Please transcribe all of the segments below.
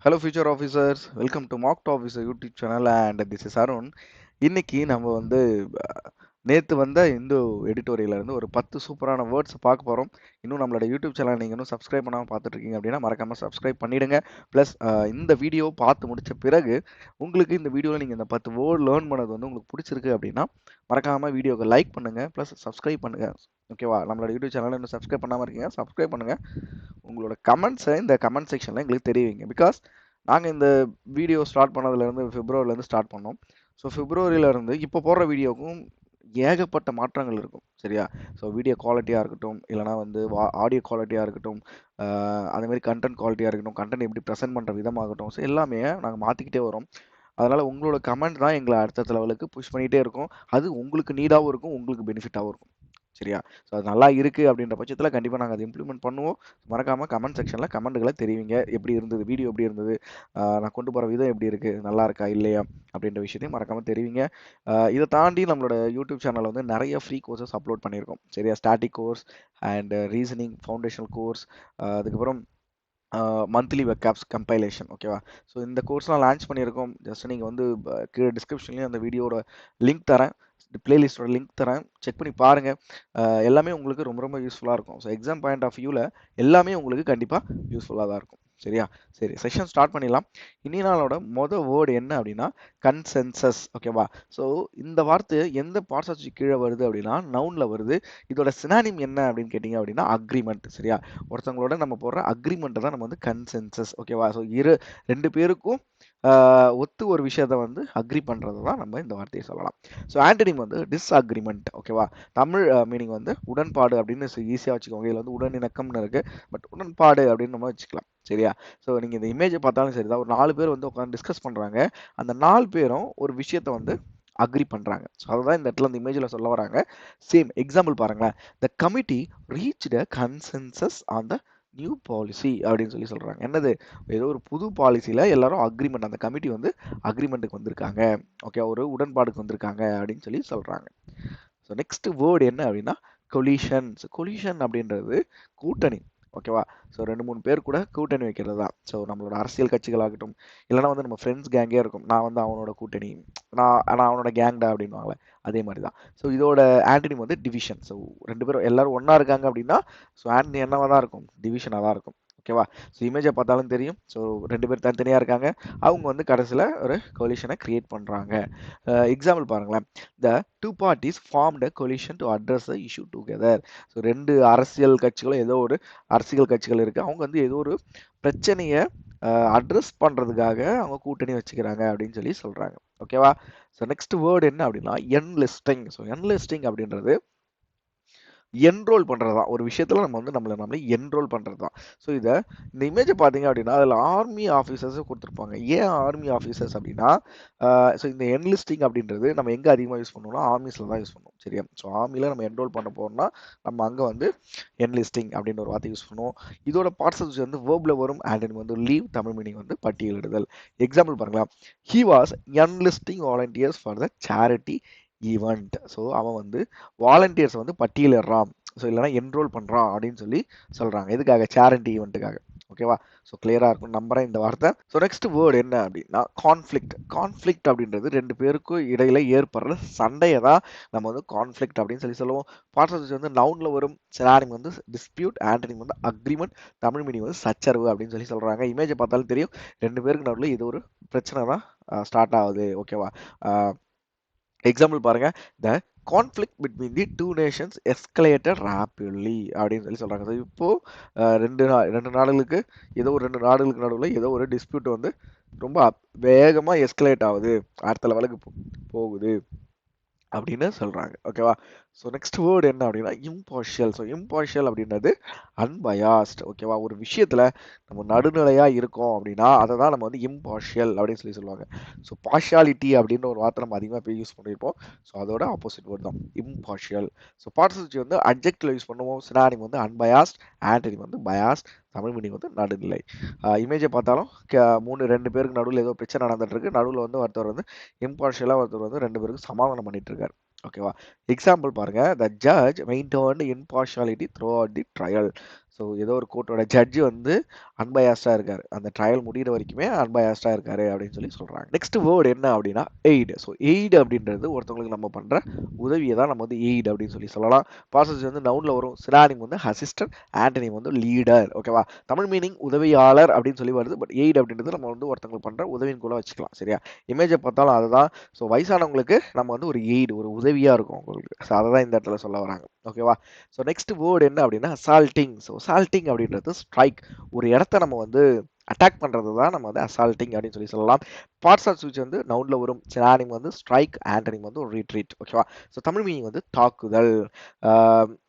Hello future officers, welcome to Mock to Officer YouTube channel and this is Arun. இன்னைக்கு நம்ம வந்து நேத்து வந்த இந்து எடிட்டோரியல்ல இருந்து ஒரு 10 சூப்பரான வேர்ட்ஸ் பார்க்க போறோம். இன்னும் நம்மளோட யூடியூப் சேனல் நீங்க இன்னும் சப்ஸ்கிரைப் பண்ணாம பார்த்துட்டு இருக்கீங்க அப்படின்னா மறக்காம சப்ஸ்கிரைப் பண்ணிடுங்க. ப்ளஸ் இந்த வீடியோ பார்த்து முடிச்ச பிறகு உங்களுக்கு இந்த வீடியோவில் நீங்கள் இந்த 10 வேர்ட் லேர்ன் பண்ணது வந்து உங்களுக்கு பிடிச்சிருக்கு அப்படின்னா மறக்காம வீடியோக்கு லைக் பண்ணுங்க ப்ளஸ் சப்ஸ்கிரைப் பண்ணுங்க. ஓகேவா? நம்மளோட யூடியூப் சேனலை இன்னும் சப்ஸ்கிரைப் பண்ணாமல் இருக்கீங்க, சப்ஸ்கிரைப் பண்ணுங்க. உங்களோட கமெண்ட்ஸை இந்த கமெண்ட் செக்ஷனில் எங்களுக்கு தெரிவிங்க. பிகாஸ் நாங்கள் இந்த வீடியோ ஸ்டார்ட் பண்ணதுலேருந்து பிப்ரவரிலேருந்து ஸ்டார்ட் பண்ணோம். ஸோ பிப்ரவரியிலேருந்து இப்போ போடுற வீடியோக்கும் ஏகப்பட்ட மாற்றங்கள் இருக்கும். சரியா? ஸோ வீடியோ குவாலிட்டியாக இருக்கட்டும், இல்லைனா வந்து ஆடியோ குவாலிட்டியாக இருக்கட்டும், அதேமாதிரி கண்டென்ட் குவாலிட்டியாக இருக்கட்டும், கண்டென்ட் எப்படி ப்ரெசென்ட் பண்ணுற விதமாகட்டும், ஸோ எல்லாமே நாங்கள் மாற்றிக்கிட்டே வரோம். அதனால் உங்களோட கமெண்ட் தான் எங்களை அடுத்த லெவலுக்கு புஷ் பண்ணிகிட்டே இருக்கும். அது உங்களுக்கு நீடாகவும் இருக்கும், உங்களுக்கு பெனிஃபிட்டாகவும் இருக்கும். சரியா? ஸோ அது நல்லா இருக்குது அப்படின்ற பட்சத்தில் கண்டிப்பாக நாங்கள் அதை இம்ப்ளிமெண்ட் பண்ணுவோம். மறக்காமல் கமெண்ட் செக்ஷனில் கமெண்ட்டுகளை தெரிவிங்க. எப்படி இருந்தது, வீடியோ எப்படி இருந்தது, நான் கொண்டு போகிற விதம் எப்படி இருக்குது, நல்லா இருக்கா இல்லையா அப்படின்ற விஷயத்தையும் மறக்காமல் தெரிவிங்க. இதை தாண்டி நம்மளோட யூடியூப் சேனலில் வந்து நிறைய ஃப்ரீ கோர்சஸ் அப்லோட் பண்ணியிருக்கோம். சரியா? Static course and reasoning foundational course, அதுக்கப்புறம் மந்த்லி வெப்காப்ஸ் கம்பைலேஷன். ஓகேவா? ஸோ இந்த கோர்ஸ்லாம் லான்ச் பண்ணியிருக்கோம். ஜஸ்ட் நீங்கள் வந்து கீழே டிஸ்கிரிப்ஷன்லேயும் அந்த வீடியோட லிங்க் தரேன், பிளேலிஸ்டோட லிங்க் தரேன், செக் பண்ணி பாருங்கள். எல்லாமே உங்களுக்கு ரொம்ப ரொம்ப யூஸ்ஃபுல்லாக இருக்கும். ஸோ எக்ஸாம் பாயிண்ட் ஆஃப் வியூவில் எல்லாமே உங்களுக்கு கண்டிப்பாக யூஸ்ஃபுல்லாக தான் இருக்கும். சரியா? சரி, செஷன் ஸ்டார்ட் பண்ணிடலாம். இனி நாளோட வேர்டு என்ன அப்படின்னா கன்சென்சஸ். ஓகேவா? ஸோ இந்த வார்த்தை எந்த பார்ட்ஸ் கீழே வருது அப்படின்னா நவுனில் வருது. இதோட சினானிம் என்ன அப்படின்னு கேட்டிங்க அப்படின்னா அக்ரிமெண்ட். சரியா? ஒருத்தவங்களோட நம்ம போடுற அக்ரிமெண்ட்டை தான் நம்ம வந்து கன்சென்சஸ். ஓகேவா? ஸோ ரெண்டு பேருக்கும் ஒத்து ஒரு விஷயத்தை வந்து அக்ரி பண்ணுறது தான் நம்ம இந்த வார்த்தையை சொல்லலாம். ஸோ ஆன்டனிம் வந்து டிஸ்அக்ரிமெண்ட். ஓகேவா? தமிழ் மீனிங் வந்து உடன்பாடு அப்படின்னு ஈஸியாக வச்சுக்கோங்க. இதில் வந்து உடனிணக்கம்னு இருக்குது, பட் உடன்பாடு அப்படின்னு நம்ம வச்சுக்கலாம். சரியா? ஸோ நீங்கள் இந்த இமேஜை பார்த்தாலும் சரி தான், ஒரு 4 பேர் வந்து உட்காந்து டிஸ்கஸ் பண்ணுறாங்க. அந்த 4 பேரும் ஒரு விஷயத்த வந்து அக்ரி பண்ணுறாங்க. ஸோ அதுதான் இந்த இடத்துல இந்த இமேஜில் சொல்ல வராங்க. சேம் எக்ஸாம்பிள் பாருங்களேன். The committee reached a consensus on the new policy அப்படின்னு சொல்லி சொல்கிறாங்க. என்னது? ஏதோ ஒரு புது பாலிசியில் எல்லாரும் அக்ரிமெண்ட், அந்த கமிட்டி வந்து அக்ரிமெண்ட்டுக்கு வந்திருக்காங்க. ஓகே, ஒரு உடன்பாடுக்கு வந்திருக்காங்க அப்படின்னு சொல்லி சொல்கிறாங்க. ஸோ நெக்ஸ்ட் வேர்டு என்ன அப்படின்னா கொலிஷன். ஸோ கொலிஷன் அப்படின்றது கூட்டணி. ஓகேவா? ஸோ 2-3 பேர் கூட கூட்டணி வைக்கிறது தான். ஸோ நம்மளோட அரசியல் கட்சிகளாகட்டும், இல்லைனா வந்து நம்ம ஃப்ரெண்ட்ஸ் கேங்கே இருக்கும். நான் வந்து அவனோட கூட்டணி, நான் அவனோட கேங்டா அப்படின்வாங்களே, அதே மாதிரி தான். ஸோ இதோட ஆன்டனிம் வந்து டிவிஷன். ஸோ 2 பேரும் எல்லாரும் ஒன்றா இருக்காங்க அப்படின்னா ஸோ ஆன்டனி என்னவாக தான் இருக்கும்? டிவிஷனாக தான் இருக்கும். ஓகேவா? ஸோ இமேஜை பார்த்தாலும் தெரியும். ஸோ 2 பேர் தனித்தனியாக இருக்காங்க, அவங்க வந்து கடைசியில் ஒரு கொலிஷனை கிரியேட் பண்ணுறாங்க. எக்ஸாம்பிள் பாருங்களேன். The two parties formed a coalition to address the issue together. So 2 அரசியல் கட்சிகளும், ஏதோ ஒரு அரசியல் கட்சிகள் இருக்குது, அவங்க வந்து ஏதோ ஒரு பிரச்சனையை அட்ரஸ் பண்ணுறதுக்காக அவங்க கூட்டணி வச்சுக்கிறாங்க அப்படின்னு சொல்லி சொல்கிறாங்க. ஓகேவா? ஸோ நெக்ஸ்ட் வேர்டு என்ன அப்படின்னா என்லிஸ்டிங். ஸோ என்லிஸ்டிங் அப்படின்றது என்ரோல் பண்ணுறது தான். ஒரு விஷயத்தில் நம்ம வந்து நம்மளே என்ரோல் பண்ணுறது தான். ஸோ இந்த இமேஜை பார்த்தீங்க அப்படின்னா அதில் ஆர்மி ஆஃபீஸர்ஸை கொடுத்துருப்பாங்க. ஏன் ஆர்மி ஆஃபீஸர்ஸ் அப்படின்னா ஸோ இந்த என்லிஸ்டிங் அப்படின்றது நம்ம எங்கே அதிகமாக யூஸ் பண்ணுவோம்னா ஆர்மிஸில் தான் யூஸ் பண்ணுவோம். சரியா? ஸோ ஆர்மியில் நம்ம என்ரோல் பண்ண போகிறோம்னா நம்ம அங்கே வந்து என்லிஸ்டிங் அப்படின்ற ஒரு வார்த்தை யூஸ் பண்ணுவோம். இதோட பார்ட்ஸ் வந்து வேர்பில் வரும். அண்ட் வந்து லீவ், தமிழ் மீனிங் வந்து பட்டியலிடுதல். எக்ஸாம்பிள் பாருங்களா. He was enlisting volunteers for the charity event. So அவன் வந்து வாலண்டியர்ஸ் வந்து பட்டியலிடுறான், ஸோ இல்லைனா என்ரோல் பண்ணுறான் அப்படின்னு சொல்லி சொல்கிறாங்க. எதுக்காக? சேரிட்டி ஈவெண்ட்டுக்காக. ஓகேவா? ஸோ கிளியராக இருக்கும் நம்புறேன் இந்த வார்த்தை. ஸோ நெக்ஸ்ட் வேர்டு என்ன அப்படின்னா கான்ஃப்ளிக்ட். கான்ஃப்ளிக்ட் அப்படின்றது 2 பேருக்கும் இடையில ஏற்படுற சண்டையை தான் நம்ம வந்து கான்ஃப்ளிக்ட் அப்படின்னு சொல்லி சொல்லுவோம். பார்ட்ஸ் வந்து நவுனில் வரும். சினானிம் வந்து டிஸ்பியூட், ஆன்டனிம் வந்து அக்ரிமெண்ட், தமிழ் மீனிங் வந்து சச்சரவு அப்படின்னு சொல்லி சொல்கிறாங்க. இமேஜை பார்த்தாலும் தெரியும், 2 பேருக்கு நடுவில் இது ஒரு பிரச்சனை தான் ஸ்டார்ட் ஆகுது. ஓகேவா? எக்ஸாம்பிள் பாருங்க. The conflict between the two nations escalated rapidly அப்படின்னு சொல்லி சொல்கிறாங்க. ஸோ இப்போது ரெண்டு நாடுகளுக்கு ரெண்டு நாடுகளுக்கு நடுவில் ஏதோ ஒரு டிஸ்பியூட் வந்து ரொம்ப வேகமாக எஸ்கலேட் ஆகுது, அடுத்த லெவலுக்கு போகுது அப்படின்னு சொல்கிறாங்க. ஓகேவா? ஸோ நெக்ஸ்ட் வேர்டு என்ன அப்படின்னா இம்பார்ஷியல். ஸோ இம்பார்ஷியல் அப்படின்றது அன்பயாஸ்ட். ஓகேவா? ஒரு விஷயத்தில் நம்ம நடுநிலையாக இருக்கோம் அப்படின்னா அதை தான் நம்ம வந்து இம்பார்ஷியல் அப்படின்னு சொல்லி சொல்லுவாங்க. ஸோ பார்ஷியாலிட்டி அப்படின்ற ஒரு வார்த்தை நம்ம அதிகமாக போய் யூஸ் பண்ணியிருப்போம். ஸோ அதோட ஆப்போசிட் வேர்டு தான் இம்பார்ஷியல். ஸோ பார்ட்ஸ் வந்து அட்ஜெக்டிவ்ல யூஸ் பண்ணுவோம். சினானிம் வந்து அன்பயாஸ்ட், ஆன்டனிம் வந்து பயாஸ்ட், தமிழ் மீனிங் வந்து நடுநிலை. இமேஜை பார்த்தாலும் 2 பேருக்கு நடுவில் ஏதோ பிரச்சனை நடந்துட்டு இருக்கு. நடுவில் வந்து ஒருத்தர் வந்து இம்பார்ஷியலாக, ஒருத்தர் வந்து 2 பேருக்கு சமாதானம் பண்ணிட்டு இருக்காரு. ஓகேவா? எக்ஸாம்பிள் பாருங்க. The judge maintained impartiality through out the trial. So ஏதோ ஒரு கோர்ட்டோட ஜட்ஜி வந்து அன்பயாஸ்டாக இருக்காரு, அந்த ட்ரையல் முடிகிற வரைக்குமே அன்பயாஸ்டாக இருக்காரு அப்படின்னு சொல்லி சொல்கிறாங்க. நெக்ஸ்ட் வேர்டு என்ன அப்படின்னா எய்டு. ஸோ எய்டு அப்படின்றது ஒருத்தவங்களுக்கு நம்ம பண்ணுற உதவியை தான் நம்ம வந்து எய்டு அப்படின்னு சொல்லலாம். பாசஸ் வந்து நவுனில் வரும், சினானிம் வந்து அசிஸ்டன்ட், ஆண்டனிம் வந்து லீடர். ஓகேவா? தமிழ் மீனிங் உதவியாளர் அப்படின்னு சொல்லி வருது, பட் எய்டு அப்படின்றது நம்ம வந்து ஒருத்தவங்களுக்கு பண்ணுற உதவின்னு கூட வச்சுக்கலாம். சரியா? இமேஜை பார்த்தாலும் அதுதான். ஸோ வயசானவங்களுக்கு நம்ம வந்து ஒரு எய்டு, ஒரு உதவியாக இருக்கும் உங்களுக்கு. ஸோ அதை தான் இந்த இடத்துல சொல்ல வராங்க. ஓகேவா? ஸோ நெக்ஸ்ட் வேர்டு என்ன அப்படின்னா அசால்ட்டிங். ஸோ அசால்ட்டிங் அப்படின்றது ஸ்ட்ரைக். ஒரு இடத்த நம்ம வந்து அட்டாக் பண்ணுறது தான் நம்ம வந்து அசால்ட்டிங் அப்படின்னு சொல்லலாம். பார்ட்ஸ் ஆஃப் ஸ்பீச் வந்து நவுனில் வரும், சினானிம் வந்து ஸ்ட்ரைக், ஆண்டனிம் வந்து ஒரு ரீட்ரீட். ஓகேவா? ஸோ தமிழ் மீனிங் வந்து தாக்குதல்.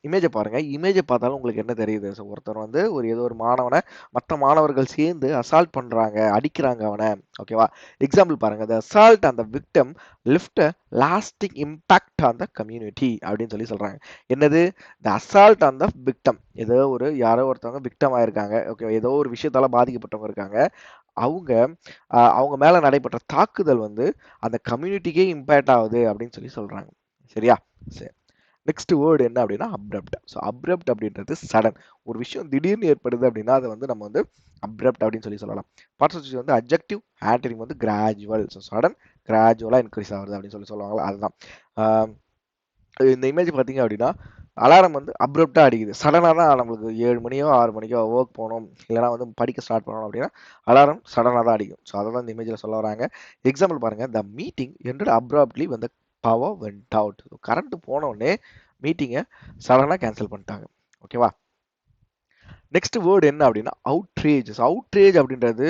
இமேஜை பாருங்க, இமேஜை பார்த்தாலும் உங்களுக்கு என்ன தெரியுது? ஸோ ஒருத்தர் வந்து ஏதோ ஒரு மாணவனை மற்ற மாணவர்கள் சேர்ந்து அசால்ட் பண்ணுறாங்க, அடிக்கிறாங்க அவனை. ஓகேவா? எக்ஸாம்பிள் பாருங்க, த அசால்ட் அந்த victim lift lasting impact on the community அப்படின்னு சொல்லி சொல்றாங்க. என்னது? த அசால்ட் ஆன் த விக்டம். ஏதோ யாரோ ஒருத்தவங்க விக்டம் ஆயிருக்காங்க. ஓகே, ஏதோ ஒரு விஷயத்தால பாதிக்கப்பட்டவங்க இருக்காங்க. அவங்க அவங்க மேல நடைபெற்ற தாக்குதல் வந்து அந்த கம்யூனிட்டிக்கே இம்பேக்ட் ஆகுது அப்படின்னு சொல்லி சொல்றாங்க. சரியா? சரி. நெக்ஸ்ட் வேர்டு என்ன அப்படின்னா அப்ரப்ட். ஸோ அப்ரப்ட் அப்படின்றது சடன். ஒரு விஷயம் திடீர்னு ஏற்படுது அப்படின்னா அதை வந்து நம்ம வந்து அப்ரப்ட் அப்படின்னு சொல்லலாம். பார்ட்ஸ் வந்து அப்ஜெக்டிவ், ஆன்டனிம் வந்து கிராஜுவல். ஸோ சடன், கிராஜுவலாக இன்க்ரீஸ் ஆகுது அப்படின்னு சொல்லுவாங்களா, அதுதான். இந்த இமேஜ் பார்த்தீங்க அப்படின்னா அலாரம் வந்து அப்ரப்டாக அடிக்குது. சடனாக தான் நம்மளுக்கு 7 மணியோ 6 மணிக்கோ ஒர்க் போகணும், இல்லைனா வந்து படிக்க ஸ்டார்ட் பண்ணணும் அப்படின்னா அலாரம் சடனாக தான் அடிக்கும். ஸோ அதை தான் இந்த இமேஜில் சொல்ல வராங்க. எக்ஸாம்பிள் பாருங்கள், the meeting ended abruptly when the power went out. Current போனோடனே மீட்டிங்கை சடனாக கேன்சல் பண்ணிட்டாங்க. ஓகேவா? நெக்ஸ்ட் வேர்டு என்ன அப்படின்னா அவுட்ரேஜ். அவுட்ரேஜ் அப்படின்றது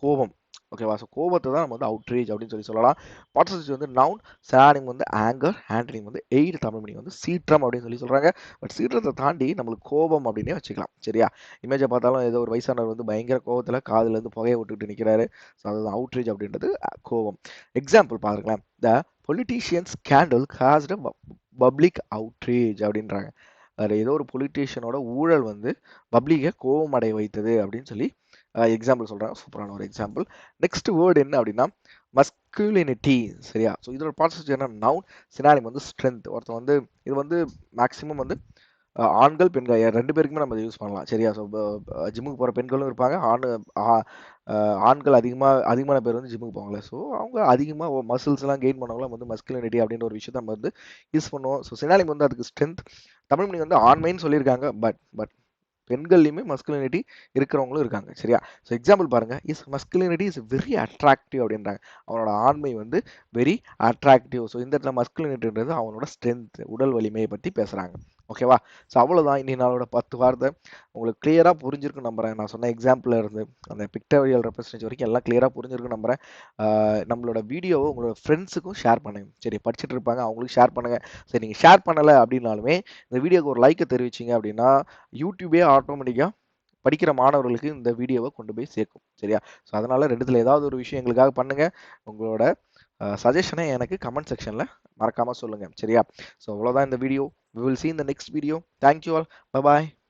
கோபம். ஓகேவா? ஸோ கோபத்தை தான் நம்ம வந்து அவுட்ரேஜ் அப்படின்னு சொல்லலாம். பார்ட்ஸ் வந்து நவுன், சினானிம் வந்து ஆங்கர், ஆண்டனிம் வந்து எய்டு, தமிழ் மீனிங் வந்து சீற்றம் அப்படின்னு சொல்லி சொல்றாங்க. பட் சீற்றத்தை தாண்டி நம்மளுக்கு கோபம் அப்படின்னே வச்சுக்கலாம். சரியா? இமேஜை பார்த்தாலும் ஏதோ ஒரு வயசானவர் வந்து பயங்கர கோபத்தில் காதுல இருந்து புகையை விட்டுக்கிட்டு நிற்கிறாரு. ஸோ அதுதான் அவுட்ரேஜ் அப்படின்றது கோபம். எக்ஸாம்பிள் பாருங்களேன், the politician scandal caused public outrage அப்படின்றாங்க. அதில் ஏதோ ஒரு பொலிட்டீஷியனோட ஊழல் வந்து பப்ளிக்கை கோபம் அடைய வைத்தது அப்படின்னு சொல்லி எக்ஸாம்பிள் சொல்கிறாங்க. சூப்பரான ஒரு எக்ஸாம்பிள். நெக்ஸ்ட் வேர்டு என்ன அப்படின்னா மஸ்குலினிட்டி. சரியா? ஸோ இதோட பார்ட்ஸ் என்ன? நவுன், சினானிம் வந்து ஸ்ட்ரென்த். ஒருத்தர் வந்து இது வந்து மேக்ஸிமம் வந்து ஆண்கள், பெண்கள் 2 பேருக்குமே நம்ம யூஸ் பண்ணலாம். சரியா? ஸோ ஜிம்முக்கு போகிற பெண்களும் இருப்பாங்க, ஆண்கள் அதிகமான பேர் வந்து ஜிம்முக்கு போவாங்களே, ஸோ அவங்க அதிகமாக மசில்ஸ்லாம் கெயின் பண்ணவங்களாம் வந்து மஸ்குலினிட்டி அப்படின்ற ஒரு விஷயத்தை நம்ம வந்து யூஸ் பண்ணுவோம். ஸோ சினானிம் வந்து அதுக்கு ஸ்ட்ரென்த். தமிழ் மீனிங் வந்து ஆண்மைன்னு சொல்லியிருக்காங்க, பட் பெண்கள்லையுமே மஸ்குலினிட்டி இருக்கிறவங்களும் இருக்காங்க. சரியா? ஸோ எக்ஸாம்பிள் பாருங்க, இஸ் மஸ்குலினிட்டி இஸ் வெரி அட்ராக்டிவ் அப்படின்றாங்க. அவனோட ஆண்மை வந்து வெரி அட்ராக்டிவ். ஸோ இந்த இடத்துல மஸ்குலினிட்டின்றது அவனோட ஸ்ட்ரென்த், உடல் வலிமையை பற்றி பேசுகிறாங்க. ஓகேவா? ஸோ அவ்வளோதான் இன்னி நாளோட 10 வார்த்தை உங்களுக்கு கிளியராக புரிஞ்சிருக்கும் நம்புறேன். நான் சொன்ன எக்ஸாம்பிளில் இருந்து அந்த பிக்டோரியல் ரெப்ரசன்டேஷன் வரைக்கும் எல்லாம் கிளியராக புரிஞ்சிருக்கும் நம்புறேன். நம்மளோட வீடியோவை உங்களோட ஃப்ரெண்ட்ஸுக்கும் ஷேர் பண்ணுங்க. சரி, படிச்சுட்டு இருப்பாங்க, அவங்களுக்கு ஷேர் பண்ணுங்க. சரி, நீங்கள் ஷேர் பண்ணலை அப்படின்னாலுமே இந்த வீடியோக்கு ஒரு லைக்கை தெரிவிச்சிங்க அப்படின்னா யூடியூபே ஆட்டோமேட்டிக்காக படிக்கிற மாணவர்களுக்கு இந்த வீடியோவை கொண்டு போய் சேர்க்கும். சரியா? ஸோ அதனால் ரெண்டுத்தில் ஏதாவது ஒரு விஷயம் எங்களுக்காக பண்ணுங்கள். உங்களோட சஜஷனை எனக்கு கமெண்ட் செக்ஷனில் மறக்காமல் சொல்லுங்கள். சரியா? ஸோ அவ்வளோதான் இந்த video. We will see in the next video. Thank you all. Bye bye.